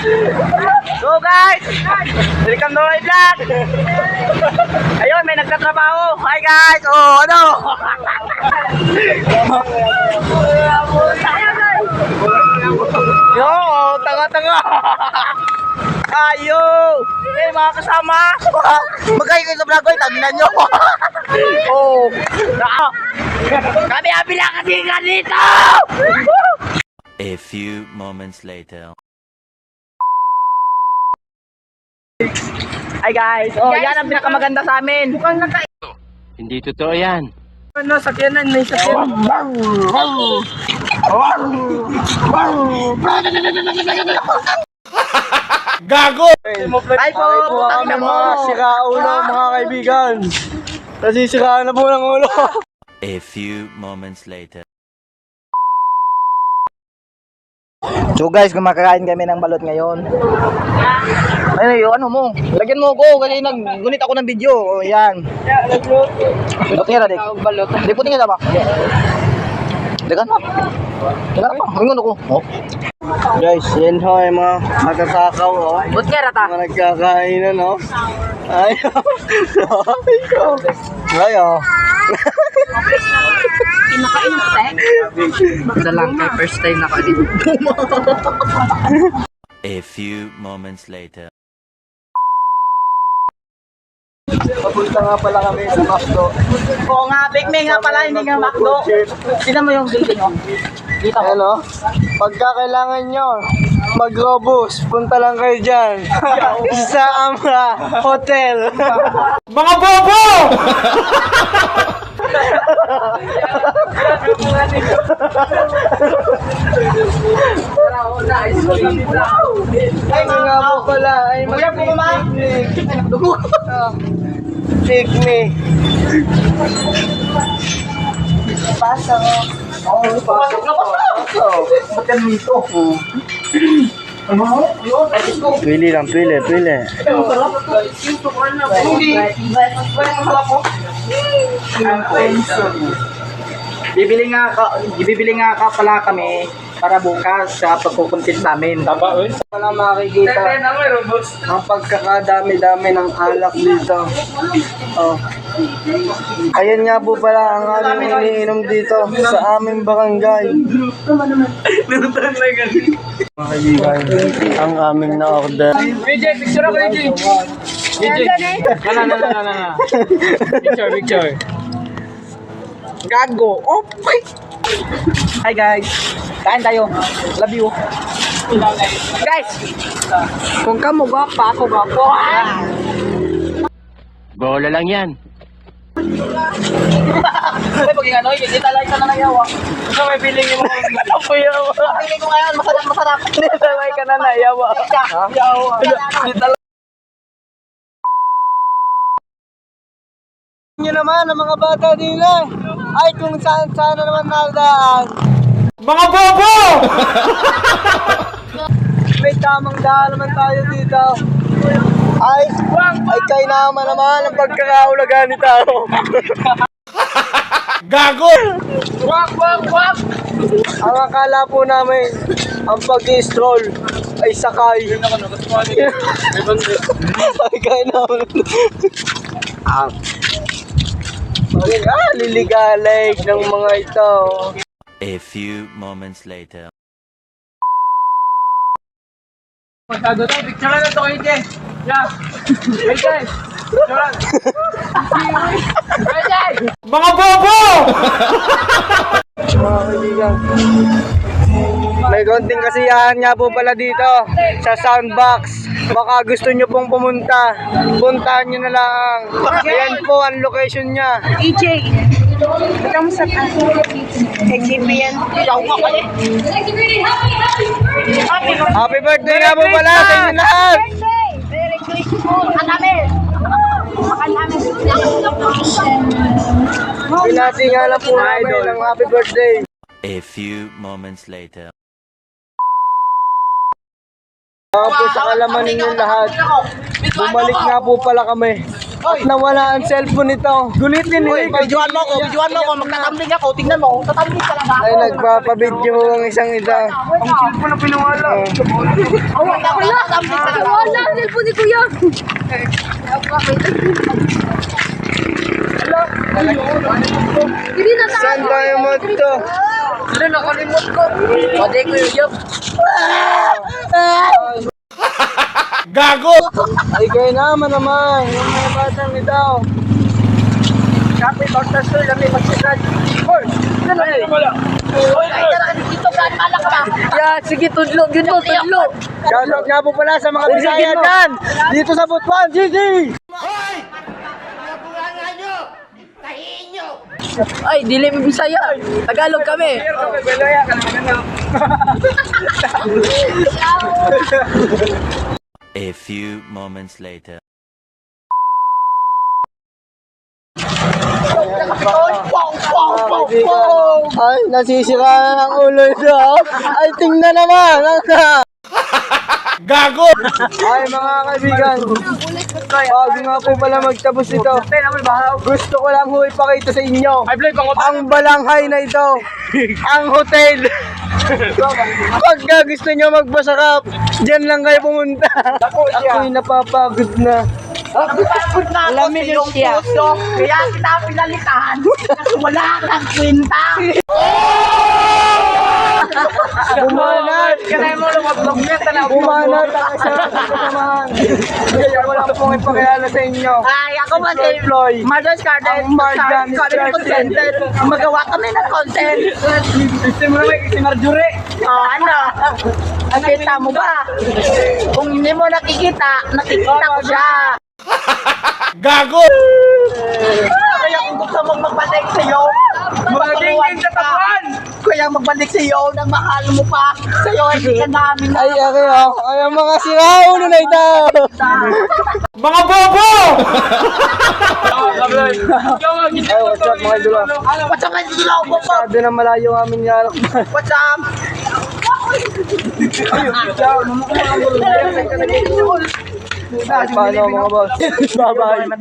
So guys, welcome to my vlog. Ayun, may nagtatrabaho. Hi guys. Oh, ano? Yo, tanga-tanga. Ayo. Eh, mga kasama. Magkayo kayo sa vlog ko, tanginan nyo. Oh. Kami abila kasi nga dito. A few moments later. Hi guys. Oh, yan ang pinakamaganda sa amin. Hindi totoo yan. Ano, sakyanan, may sakyanan. Gago! Hi po, putang na mo. Siraulo mga kaibigan. Nasisiraan na po ng ulo. A few moments later. So guys, kumakain kami ng balot ngayon. Ay, ano mo? Lagyan mo ako kasi naggunit ako ng video. Oh, yan. Balot nga dik. Di puting nga ba? Dagan pa. Dagan pa. Mingon ako. Oh. Guys, yan ho yung mga magasakaw oh. But nga rata. Mga nagkakainan oh. Ayaw. Ayaw. Kinakain ng steak. Dalang kay first time na ka dito. A few moments later. Papunta nga pala kami sa McDo. Oo nga, Big May nga pala, hindi nga McDo. Tignan mo yung building oh. Dito mo. Ano? Pagka kailangan nyo mag-robust, punta lang kayo dyan sa Amra Hotel. Mga bobo! Ay, nga po pala. Ay, picnic. Pasok. Oo, pasok na pasok. Ba't yan dito? Pili lang, pili. Ang sarap. Bibili nga ka pala kami para bukas sa pagkukuntit namin. Wala makikita ang pagkakadami-dami ng alak dito. Oh. Ayan nga po pala ang aming iniinom dito sa aming barangay. Mga kaibigan, ang aming na-order. BJ, picture ako, BJ. Picture. Gago. Oh, my. Hi guys. Kain tayo. Love you. Guys, kung kamu gwapa, ako gwapo. Bola lang yan. Ay, pag ano, hindi talay ka na ng yawa. Ito may feeling mo. Pili ko ngayon, masarap. Hindi talay ka na na, yawa. Yawa. Nyo naman ang mga bata nila. Ay kung saan sana naman nagdaan. Mga bobo! May tamang daan naman tayo dito. Ay kay naman ang pagkakaulagan ni tao. Gago! Wak. Ang akala po namin, ang pag-i-stroll ay sakay. Ay kay naman. Liligalig ng mga ito. A few moments later. Pagkago tayo, picture na ito kayo, Jay. Yeah. Hey, Jay. Picture. Hey, Jay. Mga bobo! Mga kaibigan, may konting kasiyahan nga po pala dito sa Soundbox. Baka gusto nyo pong pumunta, puntahan nyo na lang. Ayan po ang location nya. EJ, ito mo sa yan. Happy birthday nga po pala sa inyo lahat. Merry Christmas po. Makan namin. Pinati nga lang po namin ang happy birthday. A few moments later. Baka po sa kalaman ninyo lahat, bumalik nga po pala kami At nawala ang cellphone nito. Gulitin ni Rick. Videoan mo ako, magtatambling ako, tingnan mo, tatambling talaga ako. Ay, nagpapabidyo ang isang ito. Ang cellphone na pinawala. Wala, tatambling talaga ako. Wala, cellphone ni Kuya. Hindi na Saan tayo mo ito? Ano, nakalimot ko. Pwede ko yung job. Ay, kayo naman. Yung mga batang ito. Kapit, ortas ko, lami magsisan. Hoy, ano na wala? Hoy, kaya na dito, gaan malak ka. Yeah, sige, tudlo, tudlo. Shoutout nga po pala sa mga Bisaya dyan. Dito sa Butuan, GG! Ay, dili mo Bisaya. Tagalog kami. A few moments later. Ay, nasisira na ng ulo ito. Ay, tingnan naman. Gago! Ay, mga kaibigan. Bago nga po pala magtapos ito. Gusto ko lang ho ipakita sa inyo. Ang balanghay na ito. Ang hotel. Pagka gusto nyo magbasakap, dyan lang kayo pumunta. Ako'y napapagod na. Lamig yung puso. Kaya kita pinalitan. Kasi wala kang kwenta. Bumanat! Bumanat ang isa sa kasamahan. Kaya wala pong ipakilala sa inyo. Ay, ako ba si Floyd. Marjorie Scarlett? Ang Marjan is contented. Magawa kami ng content. Gusto mo naman si Marjorie. Oh, ano? Nakita mo ba? Kung hindi mo nakikita ko siya. Gago! Kaya kung gusto mong magbalik sa'yo, magturuan kita. Kaya magbalik sa'yo nang mahal mo pa. Sa'yo, hindi ka namin na. Ay, okay, ay, ang mga siraulo na ito! Mga bobo! Ay, what's up mga idol? What's up, mga idol po po? Masyado na malayo ang aming yarap. What's up? Paano mga boss? Bye-bye.